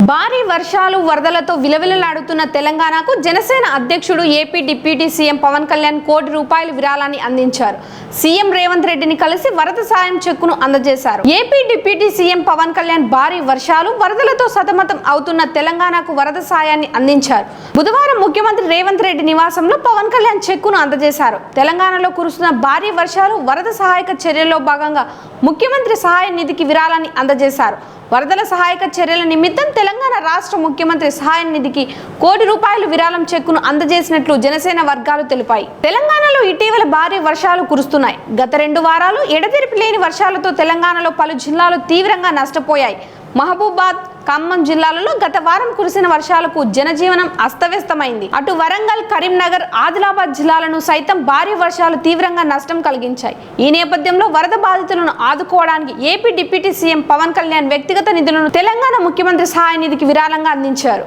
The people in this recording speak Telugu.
భారీ వర్షాలు వరదలతో విలవిలలాడుతున్న తెలంగాణకు జనసేన అధ్యక్షుడు AP deputy CM Pawan Kalyan ₹1 కోటి విరాళాన్ని అందించారు. సీఎం రేవంత్ రెడ్డిని కలిసి వరద సాయం చెక్కును అందజేశారు. AP deputy CM Pawan Kalyan భారీ వర్షాలు వరదలతో సతమతం అవుతున్న తెలంగాణకు వరద సాయాన్ని అందించారు. బుధవారం ముఖ్యమంత్రి రేవంత్ రెడ్డి నివాసంలో పవన్ కళ్యాణ్ చెక్కును అందజేశారు. తెలంగాణలో కురుస్తున్న భారీ వర్షాలు వరద సహాయక చర్యల్లో భాగంగా ముఖ్యమంత్రి సహాయ నిధికి విరాళాన్ని అందజేశారు. వరదల సహాయక చర్యల నిమిత్తం తెలంగాణ రాష్ట్ర ముఖ్యమంత్రి సహాయ నిధికి ₹1 కోటి విరాళం చెక్కును అందజేసినట్లు జనసేన వర్గాలు తెలిపాయి. తెలంగాణలో ఇటీవల భారీ వర్షాలు కురుస్తున్నాయి. గత 2 వారాలు ఎడతెరిపి లేని వర్షాలతో తెలంగాణలో పలు జిల్లాలు తీవ్రంగా నష్టపోయాయి. మహబూబాద్, ఖమ్మం జిల్లాలలో గత వారం కురిసిన వర్షాలకు జనజీవనం అస్తవ్యస్తమైంది. అటు వరంగల్, కరీంనగర్, ఆదిలాబాద్ జిల్లాలను సైతం భారీ వర్షాలు తీవ్రంగా నష్టం కలిగించాయి. ఈ నేపథ్యంలో వరద బాధితులను ఆదుకోవడానికి AP deputy CM Pawan Kalyan వ్యక్తిగత నిధులను తెలంగాణ ముఖ్యమంత్రి సహాయ నిధికి విరాళంగా అందించారు.